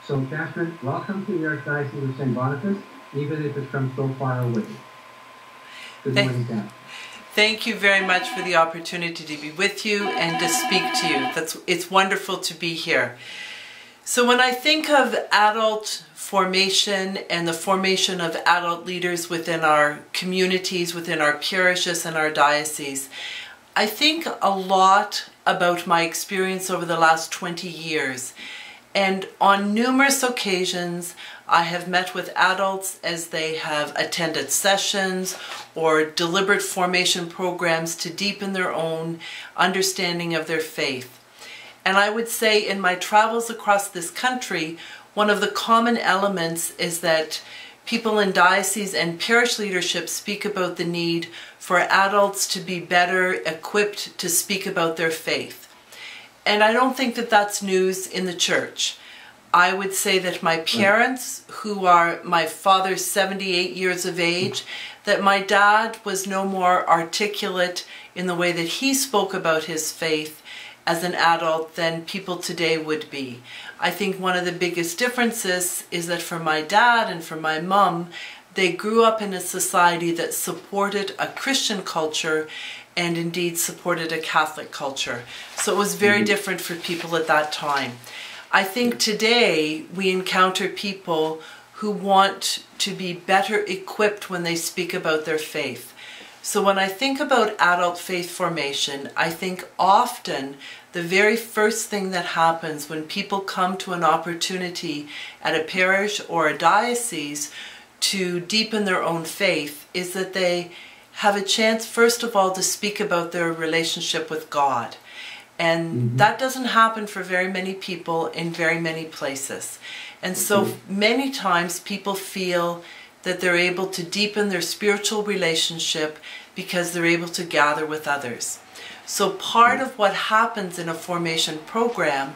So, Catherine, welcome to the Archdiocese of Saint-Boniface, even if it's from so far away. Good morning, Catherine. Thank you very much for the opportunity to be with you and to speak to you. It's wonderful to be here. So when I think of adult formation and the formation of adult leaders within our communities, within our parishes and our dioceses, I think a lot about my experience over the last 20 years. And on numerous occasions, I have met with adults as they have attended sessions or deliberate formation programs to deepen their own understanding of their faith. And I would say in my travels across this country, one of the common elements is that people in diocese and parish leadership speak about the need for adults to be better equipped to speak about their faith. And I don't think that that's news in the church. I would say that my parents, who are my father's 78 years of age, that my dad was no more articulate in the way that he spoke about his faith as an adult than people today would be. I think one of the biggest differences is that for my dad and for my mom, they grew up in a society that supported a Christian culture and indeed supported a Catholic culture. So it was very different for people at that time. I think today we encounter people who want to be better equipped when they speak about their faith. So when I think about adult faith formation, I think often the very first thing that happens when people come to an opportunity at a parish or a diocese to deepen their own faith is that they have a chance, first of all, to speak about their relationship with God. And that doesn't happen for very many people in very many places. And so many times people feel that they're able to deepen their spiritual relationship because they're able to gather with others. So part of what happens in a formation program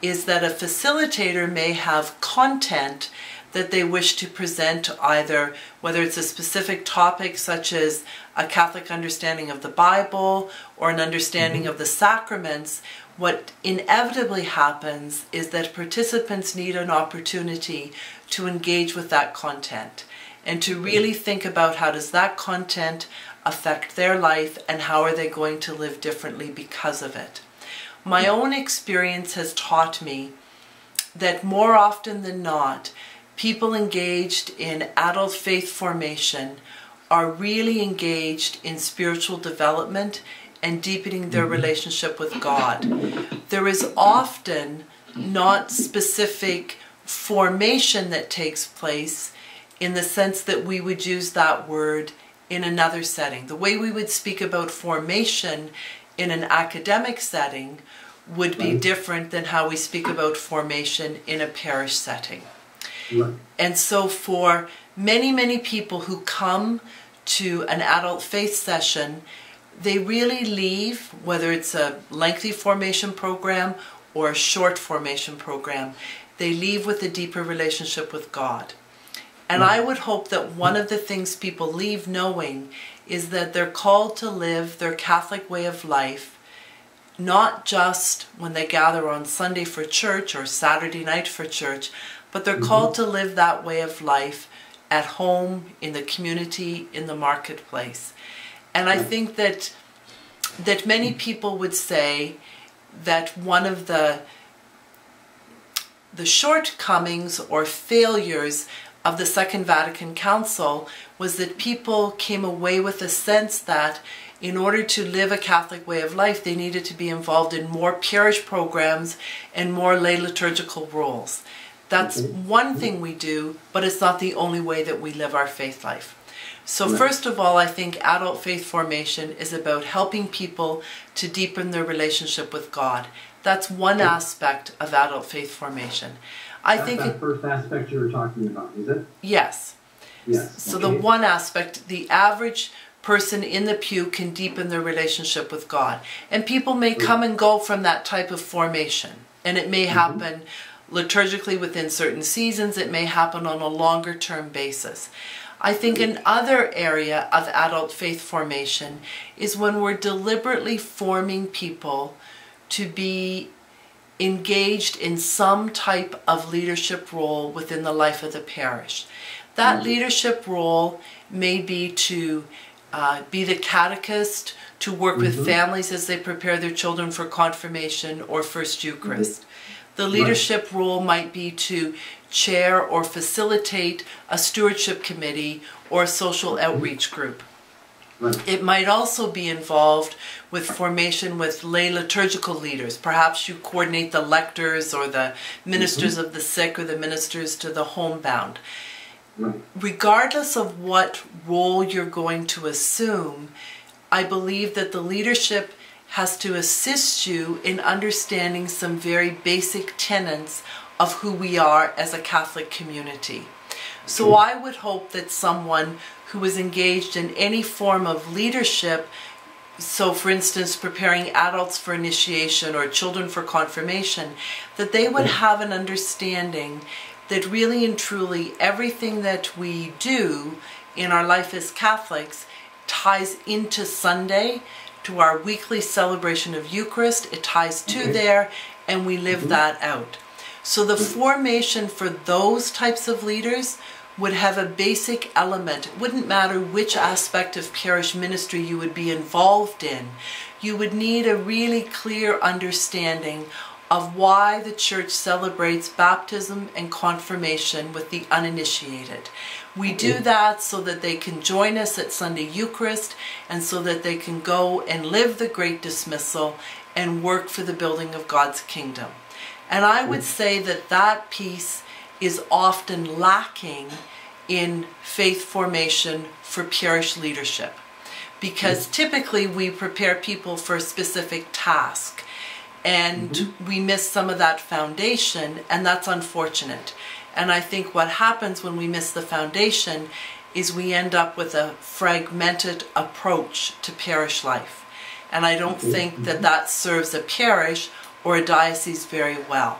is that a facilitator may have content that they wish to present, either whether it's a specific topic such as a Catholic understanding of the Bible or an understanding of the sacraments. What inevitably happens is that participants need an opportunity to engage with that content and to really think about how does that content affect their life and how are they going to live differently because of it. My own experience has taught me that more often than not, people engaged in adult faith formation are really engaged in spiritual development and deepening their relationship with God. There is often not specific formation that takes place in the sense that we would use that word in another setting. The way we would speak about formation in an academic setting would be different than how we speak about formation in a parish setting. And so for many, many people who come to an adult faith session, they really leave, whether it's a lengthy formation program or a short formation program, they leave with a deeper relationship with God. And I would hope that one of the things people leave knowing is that they're called to live their Catholic way of life, not just when they gather on Sunday for church or Saturday night for church, but they're called to live that way of life at home, in the community, in the marketplace. And I think that many people would say that one of the shortcomings or failures of the Second Vatican Council was that people came away with a sense that in order to live a Catholic way of life, they needed to be involved in more parish programs and more lay liturgical roles. That's one thing we do, but it's not the only way that we live our faith life. So first of all, I think adult faith formation is about helping people to deepen their relationship with God. That's one aspect of adult faith formation. That's that first aspect you were talking about, is it? Yes. Yes. So the one aspect, the average person in the pew can deepen their relationship with God. And people may come and go from that type of formation. And it may happen liturgically within certain seasons. It may happen on a longer term basis. I think another area of adult faith formation is when we're deliberately forming people to be engaged in some type of leadership role within the life of the parish. That leadership role may be to be the catechist, to work with families as they prepare their children for confirmation or First Eucharist. The leadership role might be to chair or facilitate a stewardship committee or a social outreach group. It might also be involved with formation with lay liturgical leaders. Perhaps you coordinate the lectors or the ministers of the sick or the ministers to the homebound. Regardless of what role you're going to assume, I believe that the leadership has to assist you in understanding some very basic tenets of who we are as a Catholic community. So I would hope that someone who is engaged in any form of leadership, so for instance preparing adults for initiation or children for confirmation, that they would have an understanding that really and truly everything that we do in our life as Catholics ties into Sunday, to our weekly celebration of Eucharist. It ties to there, and we live that out. So the formation for those types of leaders would have a basic element. It wouldn't matter which aspect of parish ministry you would be involved in. You would need a really clear understanding of why the Church celebrates baptism and confirmation with the uninitiated. We do that so that they can join us at Sunday Eucharist and so that they can go and live the Great Dismissal and work for the building of God's kingdom. And I would say that that piece is often lacking in faith formation for parish leadership, because typically we prepare people for a specific task and we miss some of that foundation, and that's unfortunate. And I think what happens when we miss the foundation is we end up with a fragmented approach to parish life. And I don't think that that serves a parish or a diocese very well.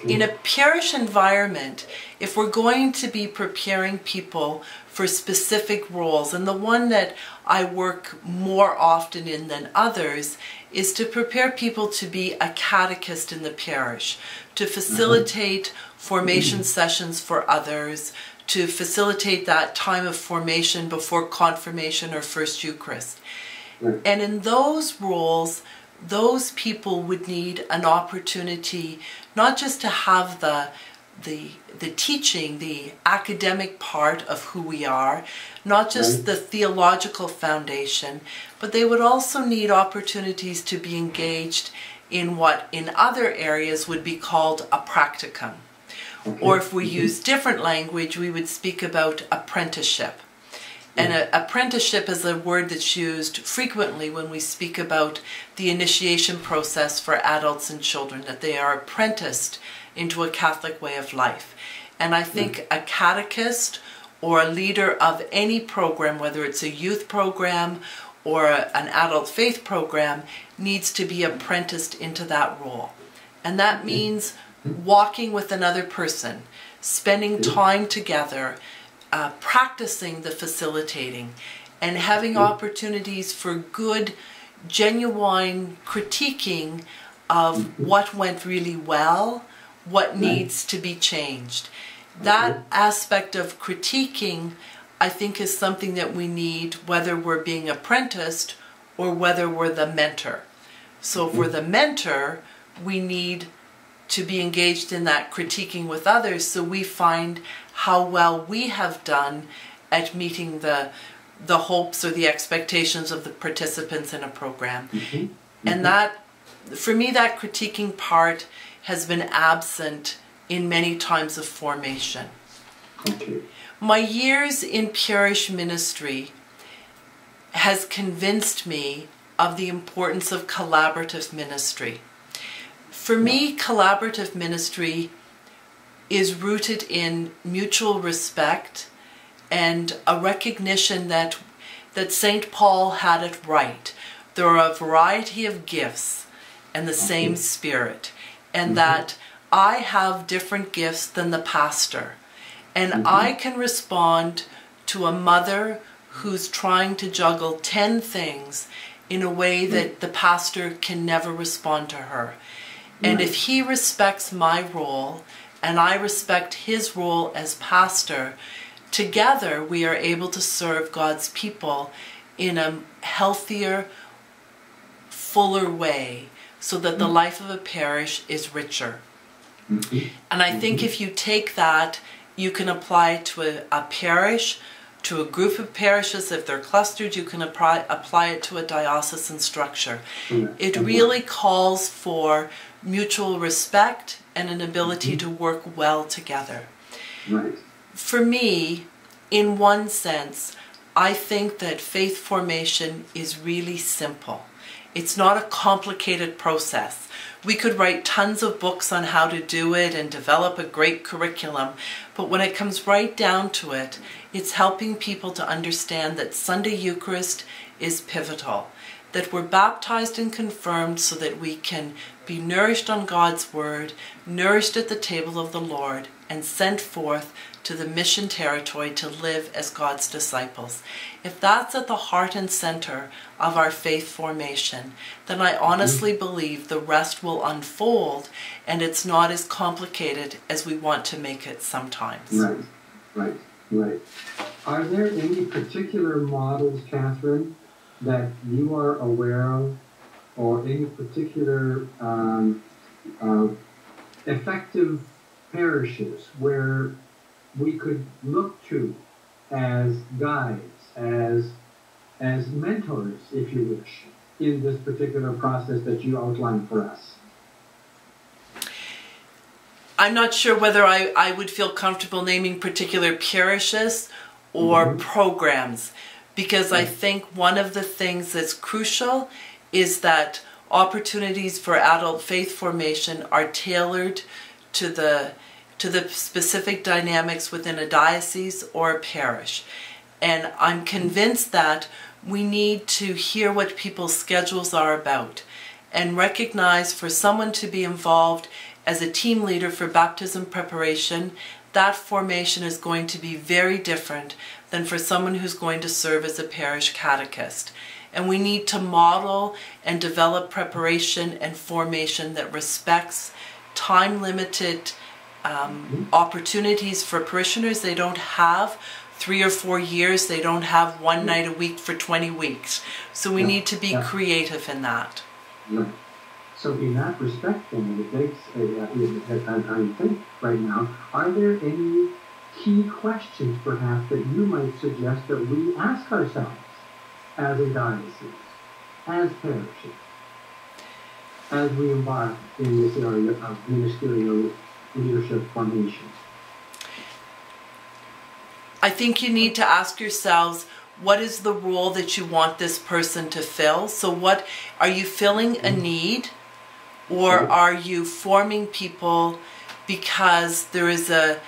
In a parish environment, if we're going to be preparing people for specific roles, and the one that I work more often in than others is to prepare people to be a catechist in the parish, to facilitate formation sessions for others, to facilitate that time of formation before confirmation or First Eucharist. And in those roles, those people would need an opportunity not just to have the teaching, the academic part of who we are, not just the theological foundation, but they would also need opportunities to be engaged in what in other areas would be called a practicum. Or if we use different language, we would speak about apprenticeship. And apprenticeship is a word that's used frequently when we speak about the initiation process for adults and children, that they are apprenticed into a Catholic way of life. And I think a catechist or a leader of any program, whether it's a youth program or an adult faith program, needs to be apprenticed into that role. And that means walking with another person, spending time together, practicing the facilitating, and having opportunities for good, genuine critiquing of what went really well, what needs to be changed. That aspect of critiquing, I think, is something that we need whether we're being apprenticed or whether we're the mentor. So if we're the mentor, we need to be engaged in that critiquing with others so we find how well we have done at meeting the hopes or the expectations of the participants in a program. And that, for me, that critiquing part has been absent in many times of formation. My years in parish ministry has convinced me of the importance of collaborative ministry. For me, collaborative ministry is rooted in mutual respect and a recognition that St. Paul had it right. There are a variety of gifts and the same Spirit, and that I have different gifts than the pastor. And I can respond to a mother who's trying to juggle 10 things in a way that the pastor can never respond to her. And if he respects my role and I respect his role as pastor, together we are able to serve God's people in a healthier, fuller way, so that the life of a parish is richer. And I think if you take that, you can apply it to a parish, to a group of parishes. If they're clustered, you can apply it to a diocesan structure. It really calls for mutual respect and an ability to work well together. For me, in one sense, I think that faith formation is really simple. It's not a complicated process. We could write tons of books on how to do it and develop a great curriculum, but when it comes right down to it, it's helping people to understand that Sunday Eucharist is pivotal, that we're baptized and confirmed so that we can be nourished on God's Word, nourished at the table of the Lord, and sent forth to the mission territory to live as God's disciples. If that's at the heart and center of our faith formation, then I honestly believe the rest will unfold, and it's not as complicated as we want to make it sometimes. Right. Are there any particular models, Catherine, that you are aware of, or any particular effective parishes where we could look to as guides, as mentors, if you wish, in this particular process that you outlined for us? I'm not sure whether I would feel comfortable naming particular parishes or programs, because I think one of the things that's crucial is that opportunities for adult faith formation are tailored to the specific dynamics within a diocese or a parish. And I'm convinced that we need to hear what people's schedules are about and recognize for someone to be involved as a team leader for baptism preparation, that formation is going to be very different than for someone who's going to serve as a parish catechist. And we need to model and develop preparation and formation that respects time-limited opportunities for parishioners. They don't have 3 or 4 years. They don't have one night a week for 20 weeks. So we need to be creative in that. So in that respect, then, it begs, I think right now, are there any key questions, perhaps, that you might suggest that we ask ourselves as a diocese, as parishes, as we embark in this area of ministerial leadership formation? I think you need to ask yourselves, what is the role that you want this person to fill? So what, are you filling a need, or are you forming people because there is a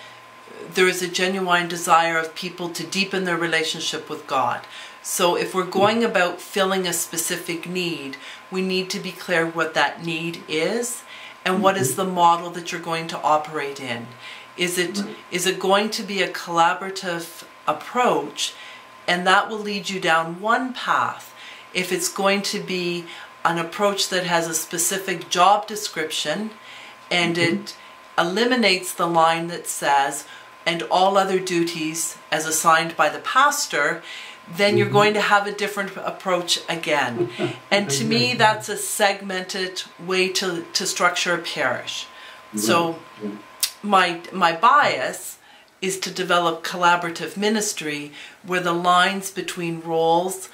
genuine desire of people to deepen their relationship with God? So if we're going about filling a specific need, we need to be clear what that need is and what is the model that you're going to operate in. Is it going to be a collaborative approach, and that will lead you down one path? If it's going to be an approach that has a specific job description and it eliminates the line that says, and all other duties as assigned by the pastor, then you're going to have a different approach again. And to me, that's a segmented way to structure a parish. So my bias is to develop collaborative ministry where the lines between roles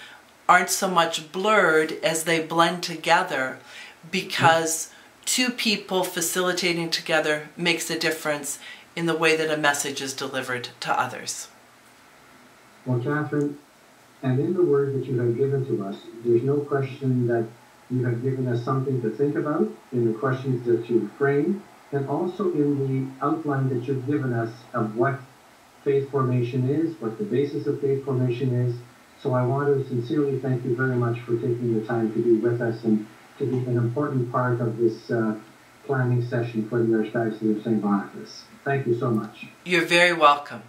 aren't so much blurred as they blend together, because two people facilitating together makes a difference in the way that a message is delivered to others. Well, Catherine, and in the word that you have given to us, there's no question that you have given us something to think about in the questions that you framed, and also in the outline that you've given us of what faith formation is, what the basis of faith formation is. So I want to sincerely thank you very much for taking the time to be with us and to be an important part of this planning session for the Archdiocese of Saint-Boniface. Thank you so much. You're very welcome.